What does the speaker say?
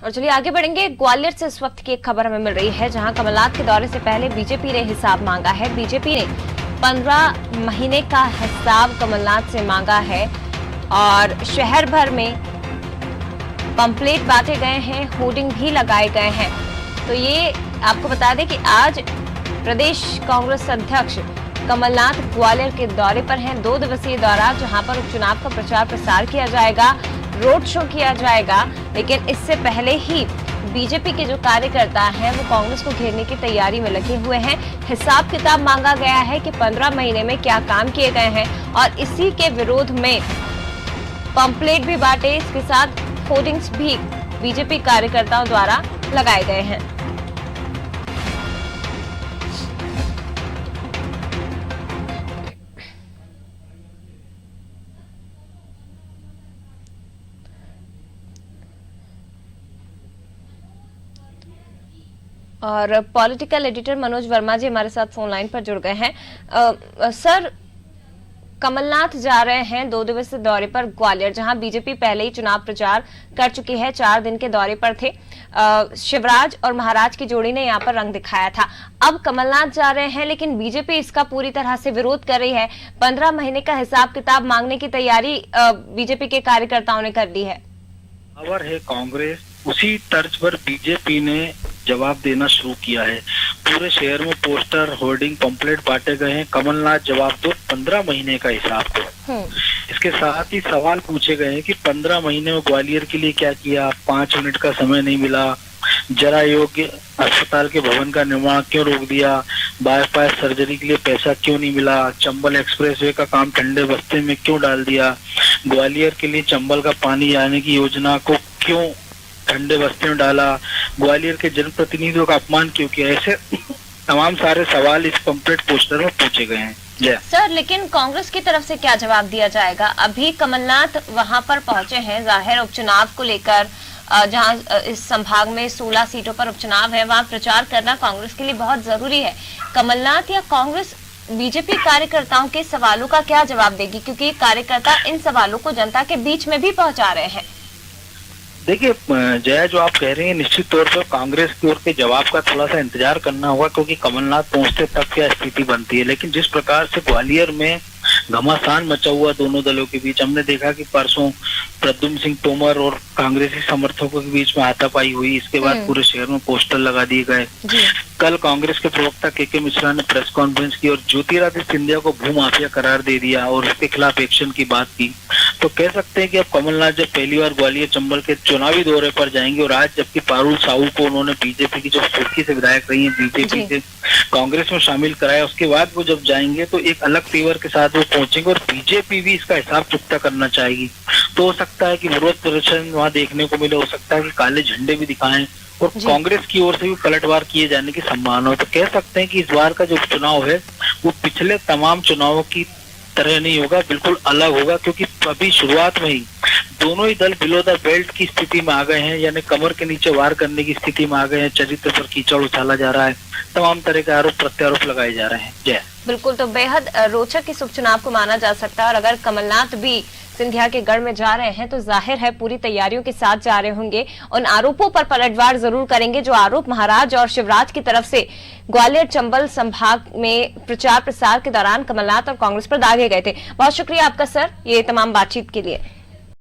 और चलिए आगे बढ़ेंगे। ग्वालियर से इस वक्त की एक खबर हमें मिल रही है, जहां कमलनाथ के दौरे से पहले बीजेपी ने हिसाब मांगा है। बीजेपी ने 15 महीने का हिसाब कमलनाथ से मांगा है और शहर भर में पंपलेट बांटे गए हैं, होर्डिंग भी लगाए गए हैं। तो ये आपको बता दें कि आज प्रदेश कांग्रेस अध्यक्ष कमलनाथ ग्वालियर के दौरे पर हैं। 2 दिवसीय दौरा, जहां पर उपचुनाव का प्रचार प्रसार किया जाएगा, रोड शो किया जाएगा। लेकिन इससे पहले ही बीजेपी के जो कार्यकर्ता हैं वो कांग्रेस को घेरने की तैयारी में लगे हुए हैं। हिसाब किताब मांगा गया है कि 15 महीने में क्या काम किए गए हैं और इसी के विरोध में पंपलेट भी बांटे, इसके साथ होर्डिंग्स भी बीजेपी कार्यकर्ताओं द्वारा लगाए गए हैं। और पॉलिटिकल एडिटर मनोज वर्मा जी हमारे साथ फोन लाइन पर जुड़ गए हैं। सर, कमलनाथ जा रहे हैं 2 दिवसीय दौरे पर ग्वालियर, जहां बीजेपी पहले ही चुनाव प्रचार कर चुकी है। 4 दिन के दौरे पर थे। शिवराज और महाराज की जोड़ी ने यहां पर रंग दिखाया था। अब कमलनाथ जा रहे हैं, लेकिन बीजेपी इसका पूरी तरह से विरोध कर रही है। 15 महीने का हिसाब किताब मांगने की तैयारी बीजेपी के कार्यकर्ताओं ने कर दी है। खबर है कांग्रेस उसी तर्ज पर बीजेपी ने जवाब देना शुरू किया है। पूरे शहर में पोस्टर, होर्डिंग, पंपलेट बांटे गए हैं। कमलनाथ जवाब दो, 15 महीने का हिसाब दो। इसके साथ ही सवाल पूछे गए हैं कि 15 महीने में ग्वालियर के लिए क्या किया, 5 मिनट का समय नहीं मिला, जरा योग्य अस्पताल के भवन का निर्माण क्यों रोक दिया, बाईपास सर्जरी के लिए पैसा क्यों नहीं मिला, चंबल एक्सप्रेसवे का काम ठंडे बस्ते में क्यों डाल दिया, ग्वालियर के लिए चंबल का पानी आने की योजना को क्यों ठंडे बस्ते में डाला, ग्वालियर के जनप्रतिनिधियों का अपमान क्यों किया। ऐसे तमाम सारे सवाल इस पंपलेट पोस्टर में पूछे गए हैं। सर, लेकिन कांग्रेस की तरफ से क्या जवाब दिया जाएगा? अभी कमलनाथ वहां पर पहुंचे हैं, जाहिर उपचुनाव को लेकर, जहां इस संभाग में 16 सीटों पर उपचुनाव है, वहां प्रचार करना कांग्रेस के लिए बहुत जरूरी है। कमलनाथ या कांग्रेस बीजेपी कार्यकर्ताओं के सवालों का क्या जवाब देगी, क्योंकि कार्यकर्ता इन सवालों को जनता के बीच में भी पहुंचा रहे हैं। देखिए जया, जो आप कह रहे हैं, निश्चित तौर पर कांग्रेस की ओर के जवाब का थोड़ा सा इंतजार करना होगा, क्योंकि कमलनाथ पहुंचते तक क्या स्थिति बनती है। लेकिन जिस प्रकार से ग्वालियर में घमासान मचा हुआ दोनों दलों के बीच, हमने देखा कि परसों प्रद्युम्न सिंह तोमर और कांग्रेसी समर्थकों के बीच में हाथापाई हुई। इसके बाद पूरे शहर में पोस्टर लगा दिए गए। कल कांग्रेस के प्रवक्ता के मिश्रा ने प्रेस कॉन्फ्रेंस की और ज्योतिरादित्य सिंधिया को भूमाफिया करार दे दिया और उसके खिलाफ एक्शन की बात की। तो कह सकते हैं कि अब कमलनाथ जब पहली बार ग्वालियर चंबल के चुनावी दौरे पर जाएंगे, और आज जबकि पारुल साहू को उन्होंने बीजेपी की जो सुर्खी से विधायक रही है, बीजेपी से कांग्रेस में शामिल कराया, उसके बाद वो जब जाएंगे तो एक अलग तेवर के साथ वो पहुंचेंगे और बीजेपी भी इसका हिसाब चुकता करना चाहेगी। तो हो सकता है कि विरोध प्रदर्शन वहां देखने को मिले, हो सकता है कि काले झंडे भी दिखाएं और कांग्रेस की ओर से भी पलटवार किए जाने की संभावना हो। तो कह सकते हैं कि इस बार का जो चुनाव है वो पिछले तमाम चुनावों की तरह नहीं होगा, बिल्कुल अलग होगा, क्योंकि अभी शुरुआत में ही दोनों ही दल बिलो द बेल्ट की स्थिति में आ गए हैं, यानी कमर के नीचे वार करने की स्थिति में आ गए हैं। चरित्र पर कीचड़ उछाला जा रहा है, तमाम तरह के आरोप प्रत्यारोप लगाए जा रहे हैं। जय बिल्कुल, तो बेहद रोचक इस उपचुनाव को माना जा सकता है। और अगर कमलनाथ भी सिंधिया के गढ़ में जा रहे हैं तो जाहिर है पूरी तैयारियों के साथ जा रहे होंगे। उन आरोपों पर पलटवार जरूर करेंगे जो आरोप महाराज और शिवराज की तरफ से ग्वालियर चंबल संभाग में प्रचार प्रसार के दौरान कमलनाथ और कांग्रेस पर दागे गए थे। बहुत शुक्रिया आपका सर, ये तमाम बातचीत के लिए।